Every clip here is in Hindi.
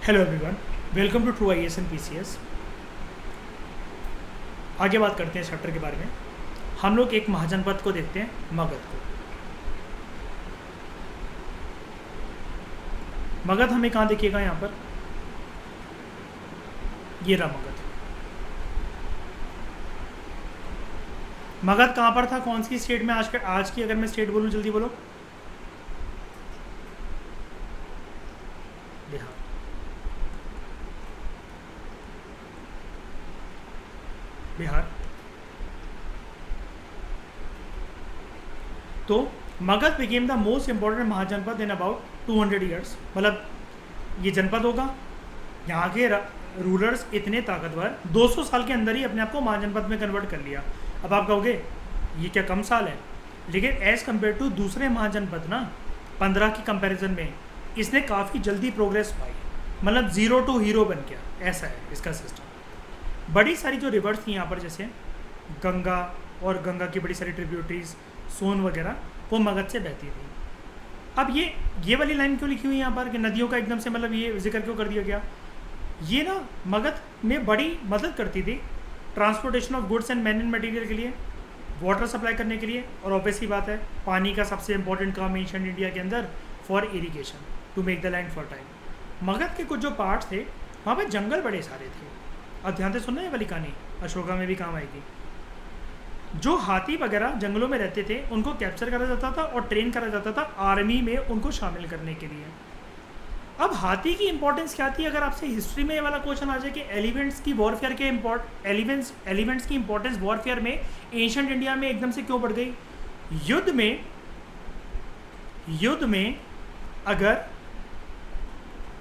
Hello everyone, welcome to true IAS and PCS. आगे बात करते हैं चैप्टर के बारे में। हम लोग एक महाजनपद को देखते हैं, मगध को। मगध हमें कहाँ देखिएगा? यहाँ पर ये रहा मगध। मगध कहाँ पर था? कौन सी स्टेट में? आज की अगर मैं स्टेट बोलूँ, जल्दी बोलो। बिहार। बिहार। तो Magadh became the most important mahajanapada in about 200 years. मतलब ये जनपद होगा, यहाँ के रूलर्स इतने ताकतवर 200 साल के अंदर ही अपने आप को महाजनपद में कन्वर्ट कर लिया। अब आप कहोगे ये क्या कम साल है, लेकिन एज़ कम्पेयर टू दूसरे महाजनपद ना 15 की कंपैरिजन में इसने काफ़ी जल्दी प्रोग्रेस पाई। मतलब ज़ीरो टू हीरो बन गया, ऐसा है इसका सिस्टम। बड़ी सारी जो रिवर्स थी यहाँ पर, जैसे गंगा और गंगा की बड़ी सारी ट्रिब्यूटरीज, सोन वगैरह, वो मगध से बहती थी। अब ये वाली लाइन क्यों लिखी हुई है यहाँ पर कि नदियों का एकदम से मतलब ये जिक्र क्यों कर दिया गया? ये ना मगध में बड़ी मदद करती थी transportation of goods and man and material के लिए, वाटर सप्लाई करने के लिए, और ऑब्वियसली बात है पानी का सबसे इंपॉर्टेंट काम एंशिएंट इंडिया के अंदर for irrigation to make the land fertile. Magadh के कुछ जो पार्ट थे वहाँ पर जंगल बड़े सारे थे। अब ध्यान से सुनना, ये वाली कहानी अशोका में भी काम आएगी। जो हाथी वगैरह जंगलों में रहते थे उनको कैप्चर करा जाता था और ट्रेन करा जाता था आर्मी में उनको शामिल करने के लिए। अब हाथी की इंपॉर्टेंस क्या थी? अगर आपसे हिस्ट्री में ये वाला क्वेश्चन आ जाए कि एलिफेंट्स की वॉरफेयर के एलिफेंट्स की इंपॉर्टेंस वॉरफेयर में एंशिएंट इंडिया में एकदम से क्यों बढ़ गई? युद्ध में अगर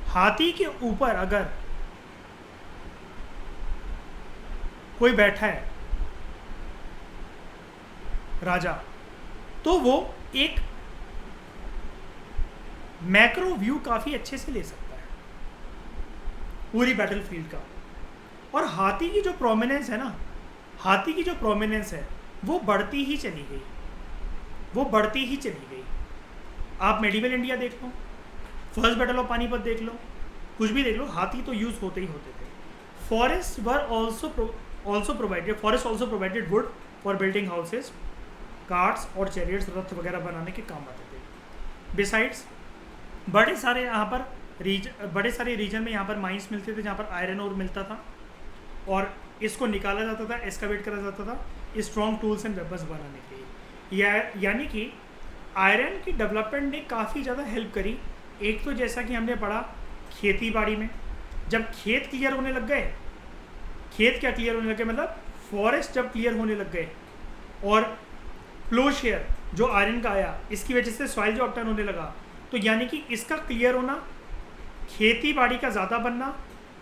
हाथी के ऊपर अगर कोई बैठा है राजा, तो वो एक मैक्रो व्यू काफ़ी अच्छे से ले सकता है पूरी बैटलफील्ड का। और हाथी की जो प्रोमिनेंस है ना, हाथी की जो प्रोमिनेंस है वो बढ़ती ही चली गई। आप मेडिवल इंडिया देख लो, फर्स्ट बैटल ऑफ पानीपत देख लो, कुछ भी देख लो, हाथी तो यूज़ होते ही होते थे। Forest also provided would for building houses, carts और चैरियट्स, रथ वगैरह बनाने के काम आते थे। बिसाइड्स बड़े सारे रीजन में यहाँ पर माइंस मिलते थे जहाँ पर आयरन ओर मिलता था और इसको निकाला जाता था, एक्सकावेट करा जाता था स्ट्रॉन्ग टूल्स एंड वेपन्स बनाने के लिए। यानी कि आयरन की डेवलपमेंट ने काफ़ी ज़्यादा हेल्प करी। एक तो जैसा कि हमने पढ़ा खेती बाड़ी में, जब खेत क्लियर होने लग गए, मतलब फॉरेस्ट जब क्लियर होने लग गए और प्लोशेयर जो आयरन का आया, इसकी वजह से सॉइल जो अपटर्न होने लगा, तो यानी कि इसका क्लियर होना, खेती बाड़ी का ज़्यादा बनना,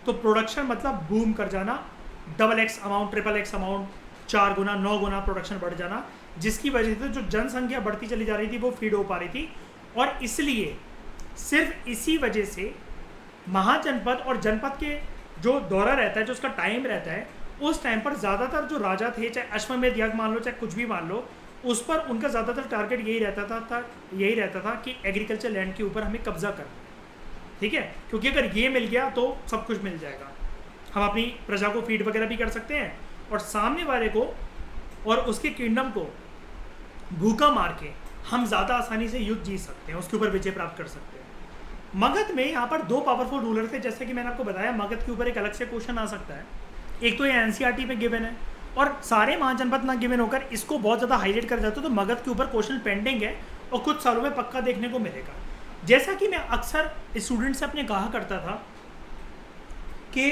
तो प्रोडक्शन मतलब बूम कर जाना, double x amount, triple x amount, 4 गुना 9 गुना प्रोडक्शन बढ़ जाना, जिसकी वजह से जो जनसंख्या बढ़ती चली जा रही थी वो फीड हो पा रही थी। और इसलिए सिर्फ इसी वजह से महाजनपद और जनपद के जो दौरा रहता है, जो उसका टाइम रहता है, उस टाइम पर ज़्यादातर जो राजा थे, चाहे अश्वमेध याग मान लो, चाहे कुछ भी मान लो, उस पर उनका ज़्यादातर टारगेट यही रहता था कि एग्रीकल्चर लैंड के ऊपर हमें कब्जा करना, ठीक है? क्योंकि अगर ये मिल गया तो सब कुछ मिल जाएगा, हम अपनी प्रजा को फीड वगैरह भी कर सकते हैं और सामने वाले को और उसके किंगडम को भूखा मार के हम ज़्यादा आसानी से युद्ध जीत सकते हैं, उसके ऊपर विजय प्राप्त कर सकते हैं। मगध में यहाँ पर 2 पावरफुल रूलर थे, जैसे कि मैंने आपको बताया। मगध के ऊपर एक अलग से क्वेश्चन आ सकता है। एक तो ये एनसीईआरटी में गिवन है और सारे महाजनपद ना गिवन होकर इसको बहुत ज़्यादा हाईलाइट कर जाते, तो मगध के ऊपर क्वेश्चन पेंडिंग है और कुछ सालों में पक्का देखने को मिलेगा। जैसा कि मैं अक्सर स्टूडेंट से अपने कहा करता था कि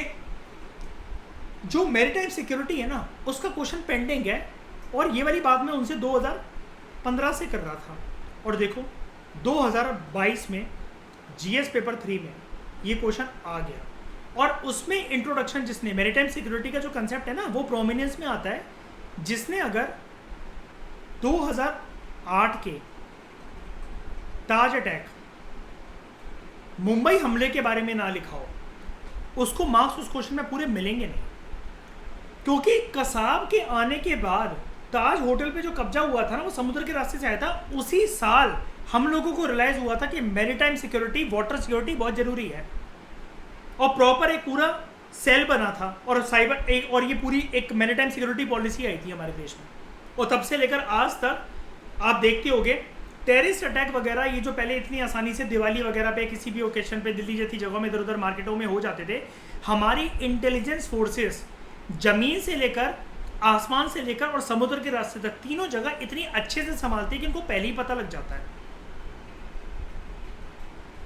जो मैरीटाइम सिक्योरिटी है ना, उसका क्वेश्चन पेंडिंग है, और ये वाली बात मैं उनसे 2015 से कर रहा था। और देखो 2022 में जीएस पेपर 3 में ये क्वेश्चन आ गया, और उसमें इंट्रोडक्शन जिसने मैरीटाइम सिक्योरिटी का जो कंसेप्ट है ना, वो प्रोमिनेंस में आता है। जिसने अगर 2008 के ताज अटैक, मुंबई हमले के बारे में ना लिखा हो, उसको मार्क्स उस क्वेश्चन में पूरे मिलेंगे नहीं। क्योंकि कसाब के आने के बाद ताज होटल पे जो कब्जा हुआ था ना, वो समुद्र के रास्ते से आया था। उसी साल हम लोगों को रियलाइज हुआ था कि मैरीटाइम सिक्योरिटी, वाटर सिक्योरिटी बहुत ज़रूरी है। और प्रॉपर एक पूरा सेल बना था और साइबर एक, और ये पूरी एक मैरीटाइम सिक्योरिटी पॉलिसी आई थी हमारे देश में। और तब से लेकर आज तक आप देखते होगे टेररिस्ट अटैक वगैरह, ये जो पहले इतनी आसानी से दिवाली वगैरह पे किसी भी ओकेशन पे दिल्ली जैसी जगहों में इधर उधर मार्केटों में हो जाते थे, हमारी इंटेलिजेंस फोर्सेस जमीन से लेकर आसमान से लेकर और समुद्र के रास्ते तक तीनों जगह इतनी अच्छे से संभालती है कि इनको पहले ही पता लग जाता है।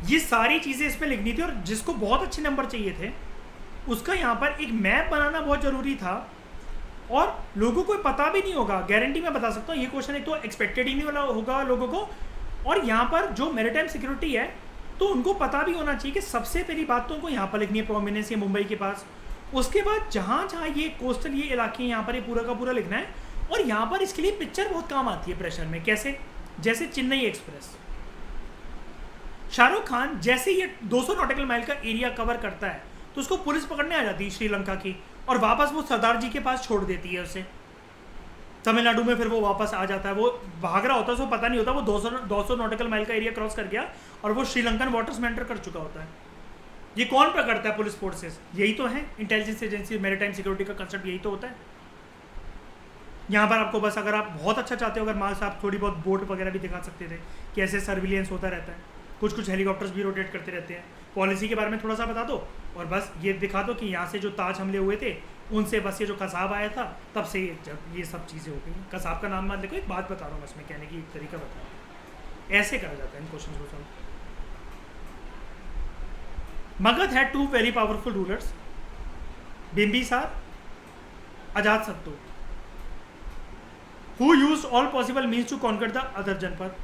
ये सारी चीजें इसमें लिखनी थी और जिसको बहुत अच्छे नंबर चाहिए थे उसका यहाँ पर एक मैप बनाना बहुत जरूरी था और लोगों को पता भी नहीं होगा। गारंटी मैं बता सकता हूँ ये क्वेश्चन एक तो एक्सपेक्टेड ही नहीं वाला होगा लोगों को। और यहाँ पर जो मैरीटाइम सिक्योरिटी है तो उनको पता भी होना चाहिए कि सबसे पहली बात तो उनको यहाँ पर लिखनी है प्रोमिनेंस, ये मुंबई के पास। उसके बाद जहाँ जहाँ ये कोस्टल ये इलाके यहाँ पर ये पूरा का पूरा लिखना है। और यहाँ पर इसके लिए पिक्चर बहुत काम आती है प्रेशर में। कैसे? जैसे चेन्नई एक्सप्रेस, शाहरुख खान जैसे ये 200 नॉटिकल माइल का एरिया कवर करता है तो उसको पुलिस पकड़ने आ जाती है श्रीलंका की और वापस वो सरदार जी के पास छोड़ देती है उसे तमिलनाडु में। फिर वो वापस आ जाता है, वो भाग रहा होता है, उसको पता नहीं होता वो 200 नॉटिकल माइल का एरिया क्रॉस कर गया और वो श्रीलंकन वाटर्स में एंटर कर चुका होता है। ये कौन पकड़ता है? Police forces. यही तो है इंटेलिजेंस एजेंसी, मैरीटाइम सिक्योरिटी का कंसेप्ट यही तो होता है। यहाँ पर आपको बस अगर आप बहुत अच्छा चाहते हो, अगर मार्क्स आप थोड़ी बहुत बोट वगैरह भी दिखा सकते थे कि ऐसे सर्विलियंस होता रहता है, कुछ हेलीकॉप्टर्स भी रोटेट करते रहते हैं। पॉलिसी के बारे में थोड़ा सा बता दो और बस ये दिखा दो कि यहाँ से जो ताज हमले हुए थे उनसे बस ये जो कसाब आया था तब से ये सब चीज़ें हो गई। कसाब का नाम मत देखो, एक बात बता रहा हूँ इसमें कहने की एक तरीका बता रहा हूँ। ऐसे करा जाता है इन क्वेश्चन को solve. Magadh had 2 very powerful rulers, Bimbisara, Ajatashatru, who used all possible means to conquer the other janapada.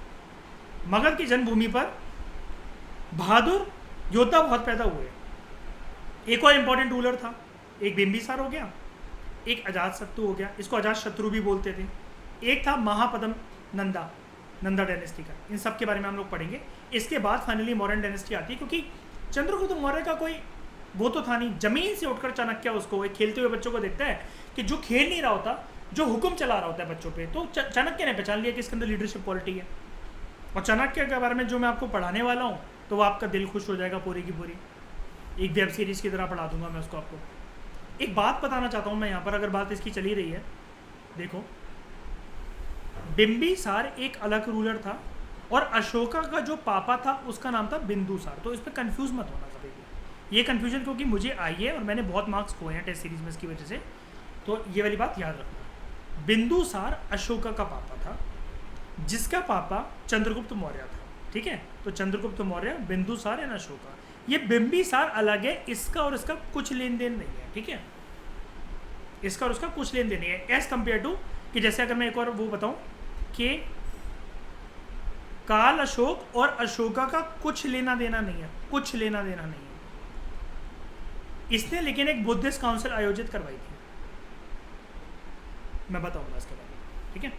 Magadh की जन्मभूमि पर बहादुर योद्धा बहुत पैदा हुए। एक और इंपॉर्टेंट रूलर था, एक बिंबिसार हो गया, एक अजातशत्रु हो गया, इसको अजातशत्रु भी बोलते थे। एक था महापद्म नंदा डायनेस्टी का। इन सब के बारे में हम लोग पढ़ेंगे। इसके बाद फाइनली मौर्यन डायनेस्टी आती है, क्योंकि चंद्रगुप्त मौर्य का कोई वो तो था नहीं। जमीन से उठकर चाणक्य उसको एक खेलते हुए बच्चों को देखता है कि जो खेल नहीं रहा होता, जो हुक्म चला रहा होता है बच्चों पे, तो चाणक्य ने पहचान लिया कि इसके अंदर लीडरशिप क्वालिटी है। और चाणक्य के बारे में जो मैं आपको पढ़ाने वाला हूँ तो वो आपका दिल खुश हो जाएगा पूरी की पूरी। एक वेब सीरीज़ की तरह पढ़ा दूंगा मैं उसको आपको। एक बात बताना चाहता हूँ मैं यहाँ पर, अगर बात इसकी चली रही है, देखो बिंबिसार एक अलग रूलर था और अशोका का जो पापा था उसका नाम था बिंदुसार। तो इस पर कंफ्यूज मत होना कभी भी। ये कंफ्यूजन क्योंकि मुझे आई है और मैंने बहुत मार्क्स खोए हैं टेस्ट सीरीज में इसकी वजह से, तो ये वाली बात याद रखना। बिंदुसार अशोका का पापा था, जिसका पापा चंद्रगुप्त मौर्य था। ठीक है, तो चंद्रगुप्त मौर्य, बिंदुसार एंड अशोका। ये बिंबिसार अलग है, इसका और इसका कुछ लेन देन नहीं है। ठीक है, इसका और उसका कुछ लेन देन नहीं है एज कंपेयर टू कि जैसे अगर मैं एक और वो बताऊं कि काल अशोक और अशोका का कुछ लेना देना नहीं है, कुछ लेना देना नहीं है। इसने लेकिन एक बुद्धिस्ट काउंसिल आयोजित करवाई थी, मैं बताऊंगा इसके बारे में। ठीक है,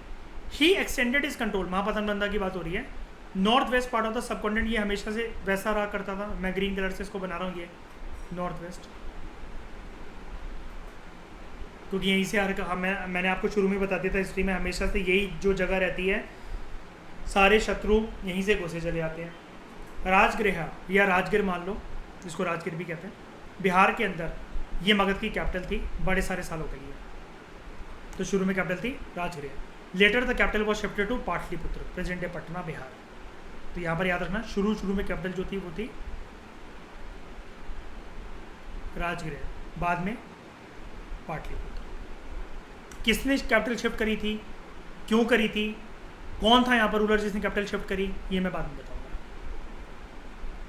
he extended his control, Mahapadma Nanda की बात हो रही है। North west part of the subcontinent, ये हमेशा से वैसा रहा करता था। मैं ग्रीन कलर से इसको बना रहा हूँ, ये नॉर्थ वेस्ट, क्योंकि यहीं से मैंने आपको शुरू में बता दिया था हिस्ट्री में, हमेशा से यही जो जगह रहती है, सारे शत्रु यहीं से घुसे चले आते हैं। राजगृह या राजगिर मान लो, इसको राजगिर भी कहते हैं, बिहार के अंदर ये मगध की कैपिटल थी बड़े सारे सालों के लिए। तो शुरू में कैपिटल थी Rajgriha. Later the capital was shifted to Pataliputra, present day Patna, Bihar. तो यहाँ पर याद रखना, शुरू में कैपिटल जो थी वो थी राजगृह, बाद में पाटलिपुत्र। किसने कैपिटल शिफ्ट करी थी, क्यों करी थी, कौन था यहाँ पर रूलर जिसने कैपिटल शिफ्ट करी, ये मैं बाद में बताऊंगा।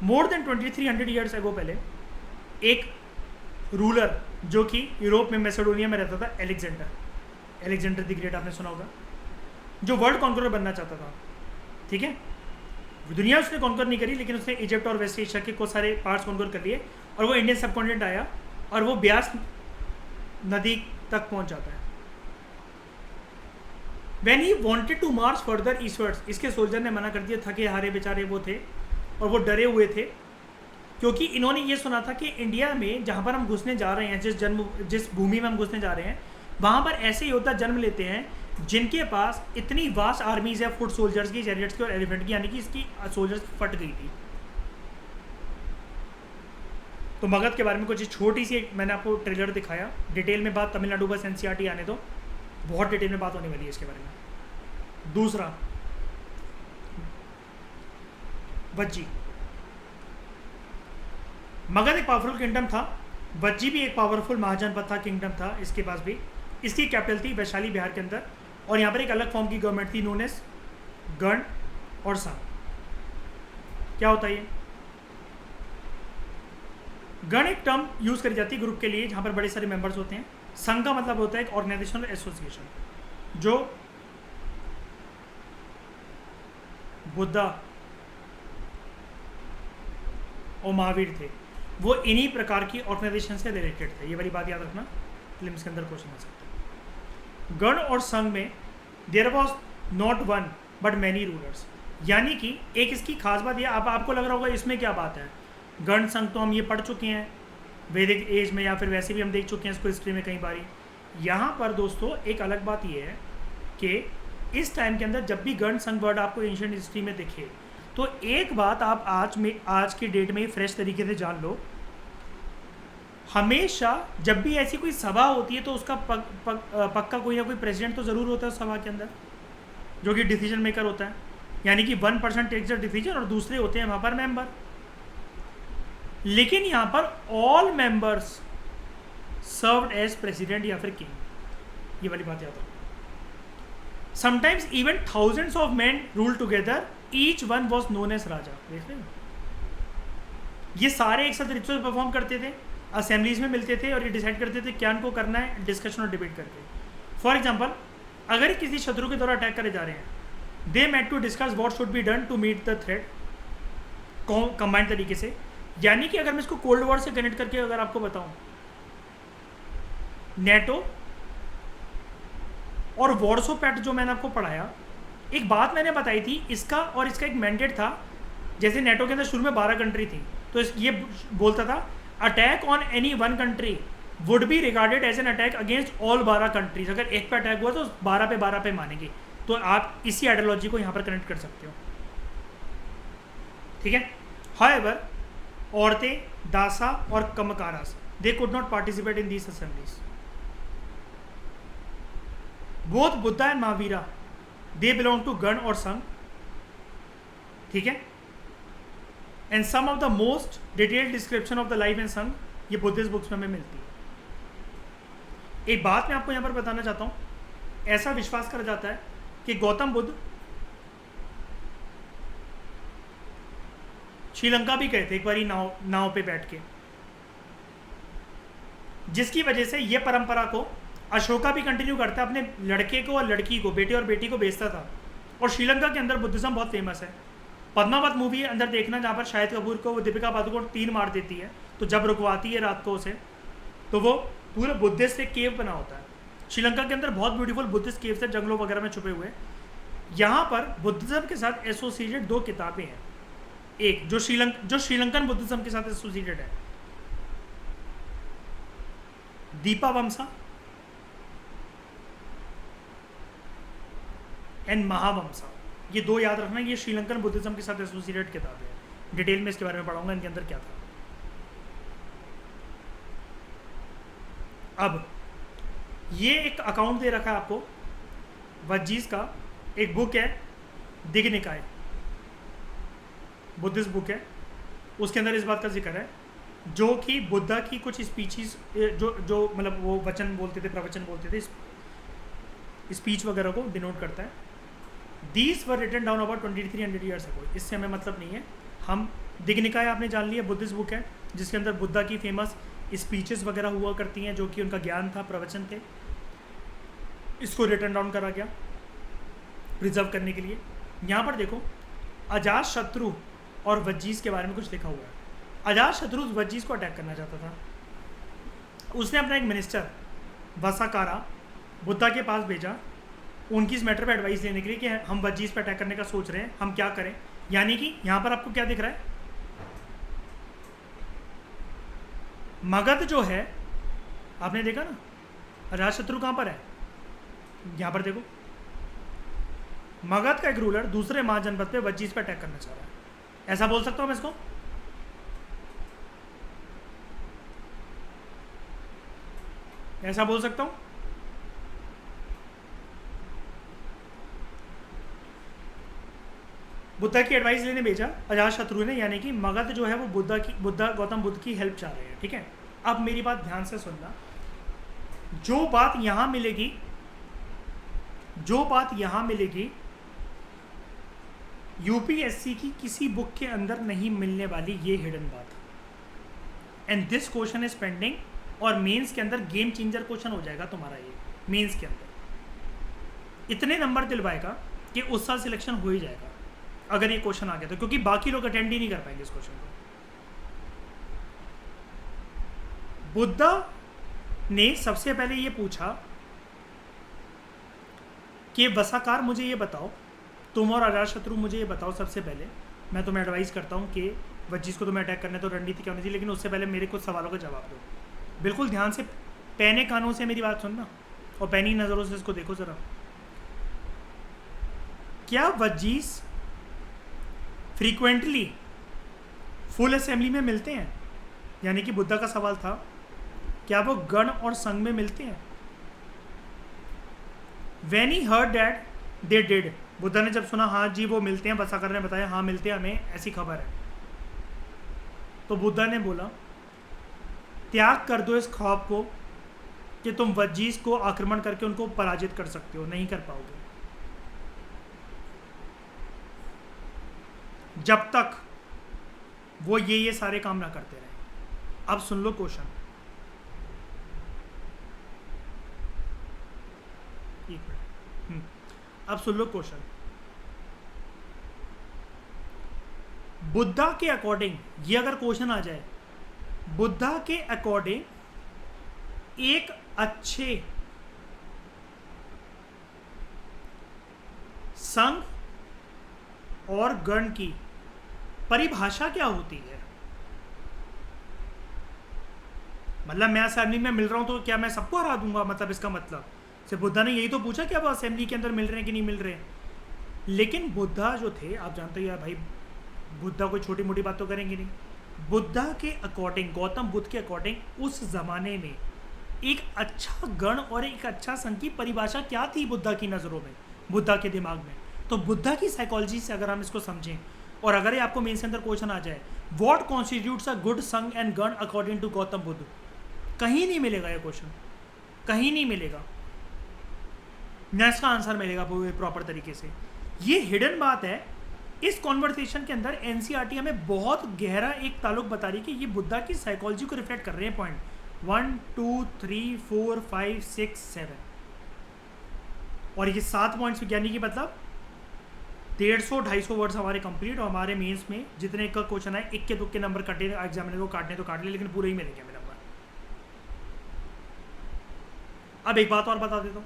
मोर देन 2300 ईयर्स एगो पहले एक रूलर जो कि यूरोप में मैसेडोनिया में रहता था, एलेक्जेंडर द ग्रेट, आपने सुना होगा, जो वर्ल्ड कॉन्करर बनना चाहता था। ठीक है, दुनिया उसने कॉन्कर नहीं करी, लेकिन उसने इजिप्ट और वेस्ट एशिया के कुछ सारे पार्ट्स कॉन्कर कर लिए और वो इंडियन सबकॉन्टिनेंट आया और वो ब्यास नदी तक पहुंच जाता है। When he wanted to march further eastwards, इसके सोल्जर ने मना कर दिया, थके हारे बेचारे वो थे और वो डरे हुए थे, क्योंकि इन्होंने ये सुना था कि इंडिया में जहाँ पर हम घुसने जा रहे हैं, जिस भूमि में हम घुसने जा रहे हैं, वहाँ पर ऐसे योद्धा जन्म लेते हैं जिनके पास इतनी वास्ट आर्मीज है, फुट सोल्जर्स की, चैरियट्स की और एलिफेंट की, यानी कि इसकी सोल्जर्स फट गई थी। तो मगध के बारे में कुछ छोटी सी मैंने आपको ट्रेलर दिखाया, डिटेल में बात तमिलनाडु बस एनसीईआरटी आने दो, बहुत डिटेल में बात होने वाली है इसके बारे में। दूसरा वज्जी, मगध एक पावरफुल किंगडम था, वज्जी भी एक पावरफुल महाजनपद था, किंगडम था इसके पास भी। इसकी कैपिटल थी वैशाली बिहार के अंदर, और यहाँ पर एक अलग फॉर्म की गवर्नमेंट थी नोन एज गण और संघ। क्या होता है ये? गण एक टर्म यूज करी जाती है ग्रुप के लिए जहाँ पर बड़े सारे मेंबर्स होते हैं। संघ का मतलब होता है एक ऑर्गेनाइजेशनल एसोसिएशन। जो बुद्धा और महावीर थे वो इन्हीं प्रकार की ऑर्गेनाइजेशन से रिलेटेड थे। ये वाली बात याद रखना, फिल्म्स के अंदर क्वेश्चन आ सकते हैं। गण और संघ में there was not one but many rulers, यानी कि एक इसकी खास बात ये आपको लग रहा होगा इसमें क्या बात है, गण संघ तो हम ये पढ़ चुके हैं वैदिक एज में, या फिर वैसे भी हम देख चुके हैं इसको हिस्ट्री में कई बारी। यहाँ पर दोस्तों एक अलग बात ये है कि इस टाइम के अंदर जब भी गण संघ वर्ड आपको एंशिएंट हिस्ट्री में दिखे तो एक बात आप आज की डेट में फ्रेश तरीके से जान लो, हमेशा जब भी ऐसी कोई सभा होती है तो उसका पक्का कोई ना कोई प्रेसिडेंट तो ज़रूर होता है उस सभा के अंदर, जो कि डिसीजन मेकर होता है, यानी कि 1% टेक्स द डिसीजन और दूसरे होते हैं वहाँ पर मेंबर। लेकिन यहाँ पर all members served as president या फिर किंग, ये वाली बात याद रखो। Sometimes even thousands of man rule together, each one was known as raja. देख रहे हो, ये सारे एक साथ रिचुअल परफॉर्म करते थे, असेंबलीज में मिलते थे और ये डिसाइड करते थे क्या इनको करना है, डिस्कशन और डिबेट करके। फॉर एग्जाम्पल, अगर किसी शत्रु के द्वारा अटैक करे जा रहे हैं, they met to discuss what should be done to meet the threat combined तरीके से। यानी कि अगर मैं इसको कोल्ड वॉर से कनेक्ट करके अगर आपको बताऊं, नेटो और वॉर्सो पैक्ट जो मैंने आपको पढ़ाया, एक बात मैंने बताई थी, इसका और इसका एक मैंडेट था। जैसे नेटो के अंदर शुरू में 12 कंट्री थी, तो ये बोलता था attack on any one country would be regarded as an attack against all 12 countries. अगर एक पे अटैक हुआ तो 12 पे मानेंगे। तो आप इसी आइडियोलॉजी को यहाँ पर कनेक्ट कर सकते हो, ठीक है। हाउएवर, औरतें, दासा और kammakaras, they could not participate in these assemblies. Both Buddha and Mahavira, they belong to gana और संघ, ठीक है। And some of the most detailed description of the life and sangha, ये बुद्धिस्ट बुक्स में हमें मिलती है। एक बात मैं आपको यहाँ पर बताना चाहता हूँ, ऐसा विश्वास करा जाता है कि गौतम बुद्ध श्रीलंका भी गए थे एक बारी नाव पे बैठ के, जिसकी वजह से ये परंपरा को अशोका भी कंटिन्यू करता है, अपने लड़के को और लड़की को, बेटे और बेटी को बेचता था। और श्रीलंका के अंदर बुद्धिज्म बहुत फेमस है। पद्मावत मूवी अंदर देखना, जहाँ पर शाहिद कपूर को वो दीपिका पादुकोण 3 मार देती है, तो जब रुकवाती है रात को उसे, तो वो पूरे बुद्धिस्ट एक केव बना होता है। श्रीलंका के अंदर बहुत ब्यूटीफुल बुद्धिस्ट केव्स है, जंगलों वगैरह में छुपे हुए। यहाँ पर बुद्धिज्म के साथ एसोसिएटेड 2 किताबें हैं। एक जो श्रीलंकन बुद्धिज्म के साथ एसोसिएटेड है, दीपावमसा एंड महावमसा, ये 2 याद रखना। ये श्रीलंकन बुद्धिज्म के साथ एसोसिएटेड किताबें हैं। डिटेल में इसके बारे में पढ़ाऊंगा इनके अंदर क्या था। अब ये एक अकाउंट दे रखा है आपको वज्जीज का, एक बुक है दिग्निकाय, बुद्धिस्ट बुक है। उसके अंदर इस बात का जिक्र है, जो कि बुद्धा की कुछ स्पीचेस, जो मतलब वो वचन बोलते थे, प्रवचन बोलते थे, स्पीच वगैरह को डिनोट करता है। These were written down about 2300 years ago. इससे हमें मतलब नहीं है। हम दिग्निकाय आपने जान लिया, बुद्धिस्ट बुक है जिसके अंदर बुद्धा की फेमस स्पीचेस वगैरह हुआ करती हैं, जो कि उनका ज्ञान था, प्रवचन थे। इसको रिटन डाउन करा गया प्रिजर्व करने के लिए। यहाँ पर देखो, अजात शत्रु और वज्जीज के बारे में कुछ लिखा हुआ है। अजात शत्रु वज्जीज को अटैक करना चाहता था। उसने अपना एक मिनिस्टर वसाकारा बुद्धा के पास भेजा, उनकी इस मैटर पे एडवाइस लेने के लिए कि हम वज्जीज पे अटैक करने का सोच रहे हैं, हम क्या करें। यानी कि यहाँ पर आपको क्या दिख रहा है, मगध जो है, आपने देखा ना, अजातशत्रु कहाँ पर है, यहाँ पर देखो, मगध का एक रूलर दूसरे महाजनपद पे वज्जीज पे अटैक करना चाह रहा है। ऐसा बोल सकता हूँ मैं इसको, ऐसा बोल सकता हूँ? बुद्धा की एडवाइस लेने भेजा अजातशत्रु ने, यानी कि मगध जो है वो गौतम बुद्ध की हेल्प चाह रहे हैं, ठीक है। अब मेरी बात ध्यान से सुनना, जो बात यहां मिलेगी यूपीएससी की किसी बुक के अंदर नहीं मिलने वाली ये हिडन बात, and this question is pending, और मेंस के अंदर गेम चेंजर क्वेश्चन हो जाएगा तुम्हारा ये। मेंस के अंदर इतने नंबर दिलवाएगा कि उस साल सिलेक्शन हो ही जाएगा अगर ये क्वेश्चन आ गया तो, क्योंकि बाकी लोग अटेंड ही नहीं कर पाएंगे इस क्वेश्चन को। बुद्धा ने सबसे पहले ये पूछा कि वसाकार मुझे ये बताओ, तुम और अजातशत्रु मुझे ये बताओ, सबसे पहले मैं तुम्हें एडवाइस करता हूँ कि वज्जिस को तुम्हें अटैक करने तो रणनीति क्या होनी चाहिए, लेकिन उससे पहले मेरे कुछ सवालों का जवाब दो। बिल्कुल ध्यान से पैने कानों से मेरी बात सुनना और पैनी नज़रों से इसको देखो ज़रा। क्या वज्जिस फ्रीक्वेंटली फुल असेंबली में मिलते हैं? यानी कि बुद्धा का सवाल था, क्या वो गण और संघ में मिलते हैं? When he heard that they did, Buddha ने जब सुना हाँ जी वो मिलते हैं, वसाकर ने बताया हाँ मिलते हैं, हमें ऐसी खबर है, तो बुद्धा ने बोला त्याग कर दो इस ख्वाब को कि तुम वज्जिस को आक्रमण करके उनको पराजित कर सकते हो, नहीं कर पाओगे जब तक वो ये सारे काम ना करते रहे। अब सुन लो क्वेश्चन, एक मिनट, अब सुन लो क्वेश्चन। बुद्धा के अकॉर्डिंग, ये अगर क्वेश्चन आ जाए, बुद्धा के अकॉर्डिंग एक अच्छे संघ और गण की परिभाषा क्या होती है? मतलब मैं असेंबली में मिल रहा हूं तो क्या मैं सबको हरा दूंगा? मतलब इसका मतलब से बुद्धा ने यही तो पूछा कि अब असेंबली के अंदर मिल रहे हैं कि नहीं मिल रहे हैं। लेकिन बुद्धा जो थे, आप जानते हो यार भाई, बुद्धा कोई छोटी मोटी बात तो करेंगे नहीं। बुद्धा के अकॉर्डिंग, गौतम बुद्ध के अकॉर्डिंग उस जमाने में एक अच्छा गण और एक अच्छा संघ की परिभाषा क्या थी बुद्धा की नज़रों में, बुद्धा के दिमाग में? तो बुद्धा की साइकोलॉजी से अगर हम इसको समझें, और अगर ये आपको मेंस के अंदर क्वेश्चन आ जाए, व्हाट कॉन्स्टिट्यूट्स अ गुड संघ एंड गण अकॉर्डिंग टू गौतम बुद्ध, कहीं नहीं मिलेगा ये क्वेश्चन, कहीं नहीं मिलेगा ना इसका आंसर मिलेगा प्रॉपर तरीके से। ये हिडन बात है। इस कॉन्वर्सेशन के अंदर एनसीईआरटी हमें बहुत गहरा एक ताल्लुक बता रही है कि ये बुद्धा की साइकोलॉजी को रिफ्लेक्ट कर रहे हैं। पॉइंट 1 2 3 4 5 6 7, और ये 7 पॉइंट्स यानी कि मतलब 150-250 वर्ड्स हमारे कंप्लीट, और हमारे मेंस में जितने का क्वेश्चन है इक्के दुक्के नंबर कटे, एग्जामिनर को काटने तो काट ले, लेकिन पूरे ही मिलेंगे हमें नंबर। अब एक बात और बता देता हूँ,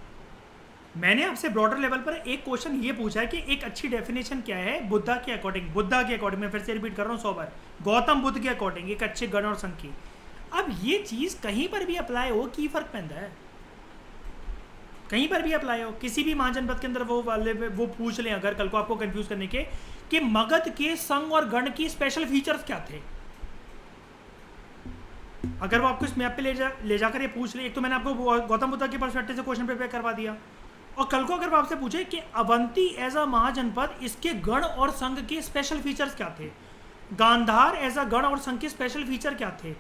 मैंने आपसे ब्रॉडर लेवल पर एक क्वेश्चन ये पूछा है कि एक अच्छी डेफिनेशन क्या है बुद्धा के अकॉर्डिंग, बुद्धा के अकॉर्डिंग, मैं फिर से रिपीट कर रहा हूँ 100 बार, गौतम बुद्ध के अकॉर्डिंग एक अच्छे गण और संघ की। अब ये चीज़ कहीं पर भी अप्लाई हो, की फर्क पैदा है, कहीं पर भी अप्लाई हो, किसी भी महाजनपद के अंदर वो पूछ लें अगर कल को आपको कंफ्यूज करने के कि मगध के संघ और गण की स्पेशल फीचर्स क्या थे, अगर वो आपको इस मैप पे ले जाकर ये पूछ ले, एक तो मैंने आपको गौतम बुद्ध के पर्सपेक्टिव से क्वेश्चन प्रिपेयर करवा दिया, और कल को अगर वो आपसे पूछे कि अवंती एज अ महाजनपद, इसके गण और संघ के स्पेशल फीचर्स क्या थे, गांधार एज अ गण और संघ के स्पेशल फीचर क्या थे,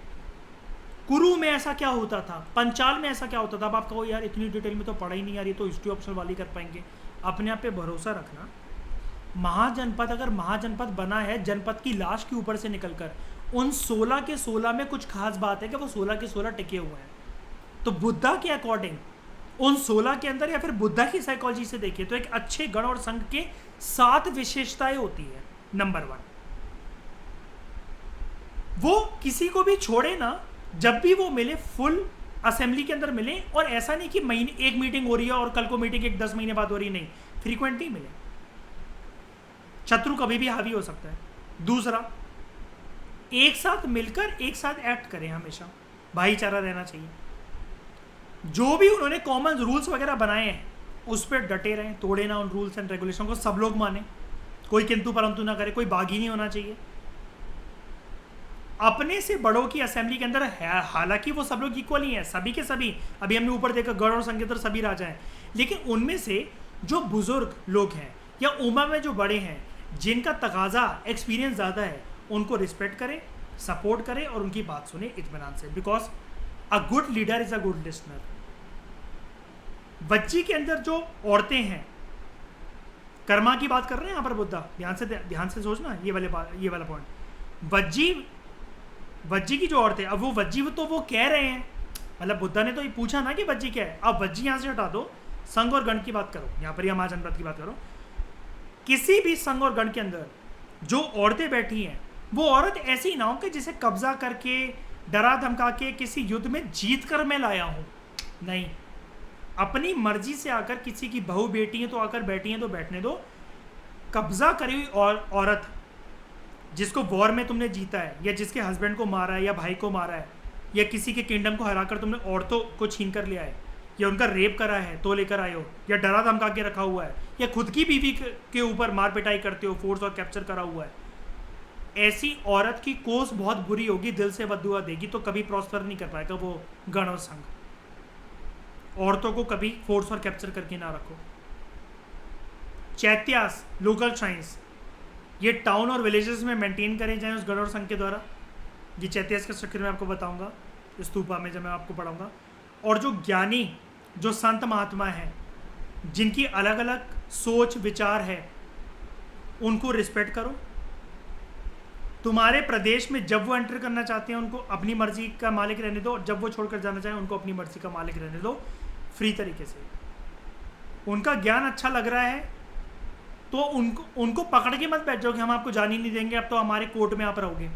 कुरु में ऐसा क्या होता था, पंचाल में ऐसा क्या होता था। अब आप कहो यार इतनी डिटेल में तो पढ़ा ही नहीं यार, ये तो हिस्ट्री ऑप्शनल वाली कर पाएंगे। अपने आप पे भरोसा रखना, महाजनपद अगर महाजनपद बना है जनपद की लाश के ऊपर से निकलकर, उन 16 के 16 में कुछ खास बात है कि वो 16 के 16 टिके हुए हैं। तो बुद्धा के अकॉर्डिंग उन 16 के अंदर, या फिर बुद्धा की साइकोलॉजी से देखिए तो एक अच्छे गण और संघ के 7 विशेषताएं होती है। नंबर 1, वो किसी को भी छोड़े ना, जब भी वो मिले फुल असेंबली के अंदर मिले, और ऐसा नहीं कि महीने एक मीटिंग हो रही है और कल को मीटिंग 10 महीने बाद हो रही, नहीं, फ्रीक्वेंटली मिले। शत्रु कभी भी हावी हो सकता है। दूसरा, एक साथ मिलकर एक साथ एक्ट करें, हमेशा भाईचारा रहना चाहिए। जो भी उन्होंने कॉमन रूल्स वगैरह बनाए हैं उस पर डटे रहें, तोड़े ना उन रूल्स एंड रेगुलेशन को, सब लोग माने, कोई किंतु परंतु ना करे, कोई बागी नहीं होना चाहिए। अपने से बड़ों की असेंबली के अंदर है, हालांकि वो सब लोग इक्वल ही हैं, सभी के सभी, अभी हमने ऊपर देखा गण और संघ के अंदर सभी राजा हैं, लेकिन उनमें से जो बुजुर्ग लोग हैं या उम्र में जो बड़े हैं, जिनका तकाजा एक्सपीरियंस ज़्यादा है, उनको रिस्पेक्ट करें, सपोर्ट करें और उनकी बात सुने इत्मीनान से, because a good leader is a good listener. Vajji के अंदर जो औरतें हैं, कर्मा की बात कर रहे हैं यहाँ पर बुद्धा, ध्यान से सोचना ये वाला पॉइंट। वज्जी की जो औरतें, अब वो वज्जी तो वो कह रहे हैं, मतलब बुद्धा ने तो ये पूछा ना कि वज्जी क्या है, अब वज्जी यहाँ से हटा दो, संघ और गण की बात करो, यहाँ पर महाजनपद की बात करो। किसी भी संघ और गण के अंदर जो औरतें बैठी हैं, वो औरत ऐसी ना हो कि जिसे कब्जा करके डरा धमका के किसी युद्ध में जीत कर मैं लाया हूँ, नहीं, अपनी मर्जी से आकर किसी की बहू बेटी है तो आकर बैठी है तो बैठने दो। कब्जा करी हुई औरत जिसको वॉर में तुमने जीता है, या जिसके हस्बैंड को मारा है या भाई को मारा है, या किसी के किंगडम को हराकर तुमने औरतों को छीन कर लिया है, या उनका रेप करा है तो लेकर आए हो, या डरा धमका के रखा हुआ है, या खुद की बीवी के ऊपर मार पिटाई करते हो, फोर्स और कैप्चर करा हुआ है, ऐसी औरत की कोस बहुत बुरी होगी, दिल से बद्दुआ देगी, तो कभी प्रॉस्पर नहीं कर पाएगा वो गण और संघ। औरतों को कभी फोर्स और कैप्चर करके ना रखो। चैत्यास, लोकल श्राइन्स, ये टाउन और विलेजेस में मेंटेन करें जाएं उस गण और संघ के द्वारा। ये चैत्यास का स्ट्रक्चर मैं आपको बताऊंगा स्तूपा में जब मैं आपको पढ़ाऊंगा। और जो ज्ञानी, जो संत महात्मा हैं, जिनकी अलग अलग सोच विचार है, उनको रिस्पेक्ट करो। तुम्हारे प्रदेश में जब वो एंटर करना चाहते हैं उनको अपनी मर्जी का मालिक रहने दो, और जब वो छोड़कर जाना चाहें उनको अपनी मर्जी का मालिक रहने दो, फ्री तरीके से। उनका ज्ञान अच्छा लग रहा है तो उनको पकड़ के मत बैठ जाओ कि हम आपको जान ही नहीं देंगे, अब तो हमारे कोर्ट में आप रहोगे।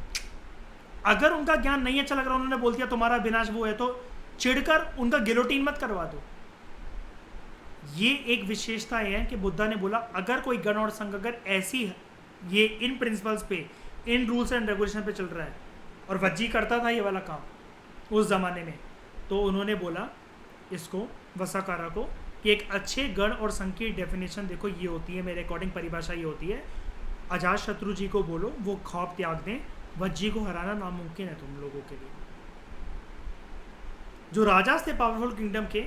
अगर उनका ज्ञान नहीं अच्छा लग रहा, उन्होंने बोल दिया तुम्हारा विनाश वो है, तो चिढ़कर उनका गिलोटीन मत करवा दो। ये एक विशेषता है कि बुद्धा ने बोला अगर कोई गण और संघ अगर ऐसी ये इन प्रिंसिपल्स पे, इन रूल्स एंड रेगुलेशन पे चल रहा है, और वज्जी करता था ये वाला काम उस ज़माने में, तो उन्होंने बोला इसको वसाकारा को कि एक अच्छे गण और संघ की डेफिनेशन देखो ये होती है, मेरे अकॉर्डिंग परिभाषा ये होती है, अजात शत्रु जी को बोलो वो खौफ त्याग दें, वज्जी को हराना नामुमकिन है तुम लोगों के लिए। जो राजा थे पावरफुल किंगडम के,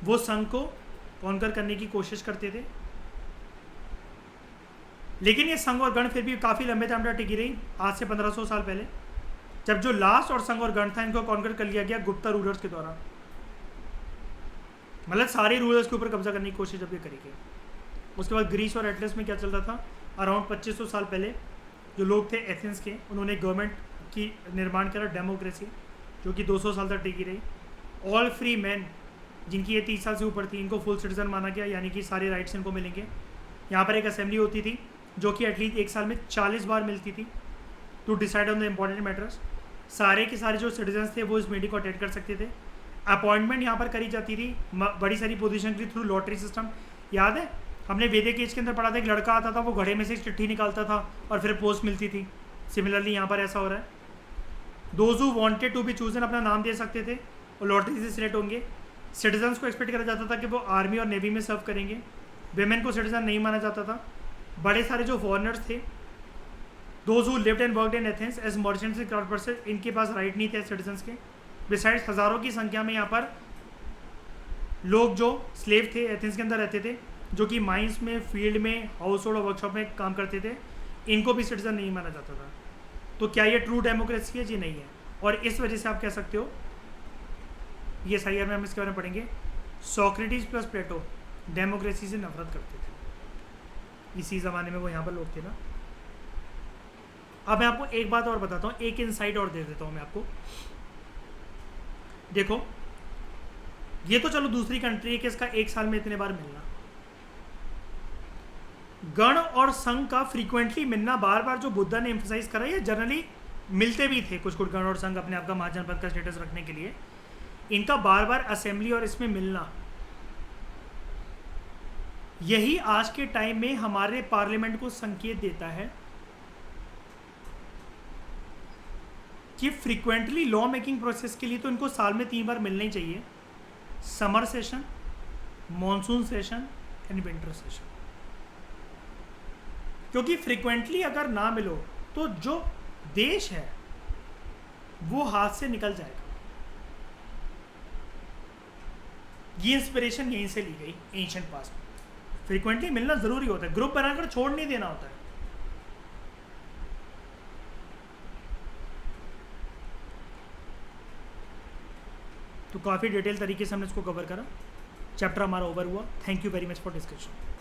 वो संघ को कॉन्कर करने की कोशिश करते थे, लेकिन ये संघ और गण फिर भी काफ़ी लंबे टाइम तक टिकी रही। आज से 1500 साल पहले जब जो लास्ट और संघ और गण था, इनको कॉन्कर कर लिया गया गुप्ता रूलर्स के द्वारा, मतलब सारे रूलर्स के ऊपर कब्जा करने की कोशिश जब ये करी गई। उसके बाद ग्रीस और एटलस में क्या चल रहा था, अराउंड 2500 साल पहले जो लोग थे एथेंस के, उन्होंने गवर्नमेंट की निर्माण करा, डेमोक्रेसी, जो कि 200 साल तक टिकी रही। ऑल फ्री मैन, जिनकी ये 30 साल से ऊपर थी, इनको फुल सिटीजन माना गया, यानी कि सारे राइट्स इनको मिलेंगे। यहाँ पर एक असेंबली होती थी जो कि एटलीस्ट एक साल में 40 बार मिलती थी to decide on the important matters. सारे के सारे जो सिटीजन्स थे वो इस मीटिंग को अटेंड कर सकते थे। अपॉइंटमेंट यहाँ पर करी जाती थी बड़ी सारी पोजीशन की थ्रू लॉटरी सिस्टम। याद है हमने वैदिक एज के अंदर पढ़ा था, एक लड़का आता था, वो घड़े में से एक चिट्ठी निकालता था और फिर पोस्ट मिलती थी। सिमिलरली यहाँ पर ऐसा हो रहा है, those who wanted to be chosen अपना नाम दे सकते थे और लॉटरी से सिलेक्ट होंगे। सिटीजन्स को एक्सपेक्ट करा जाता था कि वो आर्मी और नेवी में सर्व करेंगे। वेमेन को सिटीजन नहीं माना जाता था। बड़े सारे जो फॉरनर्स थे, those who lived and worked in Athens as merchants and crowd person, इनके पास राइट नहीं थे सिटीजन्स के। बिसाइड्स हज़ारों की संख्या में यहाँ पर लोग जो स्लेव थे एथेंस के अंदर रहते थे, जो कि माइंस में, फील्ड में, हाउस होल्ड और वर्कशॉप में काम करते थे, इनको भी सिटीजन नहीं माना जाता था। तो क्या ये ट्रू डेमोक्रेसी है? जी नहीं है। और इस वजह से आप कह सकते हो, ये सही है, हम इसके बारे में पढ़ेंगे, सोक्रेटिस प्लस प्लेटो डेमोक्रेसी से नफरत करते थे। इसी ज़माने में वो यहाँ पर लोग थे ना। अब मैं आपको एक बात और बताता हूँ, एक इनसाइट और दे देता हूँ मैं आपको। देखो ये तो चलो दूसरी कंट्री है कि इसका एक साल में इतने बार मिलना, गण और संघ का फ्रीक्वेंटली मिलना बार बार जो बुद्धा ने एम्फसाइज करा, ये जनरली मिलते भी थे कुछ कुछ गण और संघ अपने आप का महाजनपद का स्टेटस रखने के लिए। इनका बार बार असेंबली और इसमें मिलना, यही आज के टाइम में हमारे पार्लियामेंट को संकेत देता है कि फ्रीक्वेंटली लॉ मेकिंग प्रोसेस के लिए तो इनको साल में 3 बार मिलना ही चाहिए, summer session, monsoon session and winter session. क्योंकि फ्रीक्वेंटली अगर ना मिलो तो जो देश है वो हाथ से निकल जाएगा। ये इंस्पिरेशन यहीं से ली गई एंशिएंट पास्ट में। फ्रीक्वेंटली मिलना ज़रूरी होता है, ग्रुप बनाकर छोड़ नहीं देना होता है। तो काफ़ी डिटेल तरीके से हमने इसको कवर करा। चैप्टर हमारा ओवर हुआ। Thank you very much for discussion.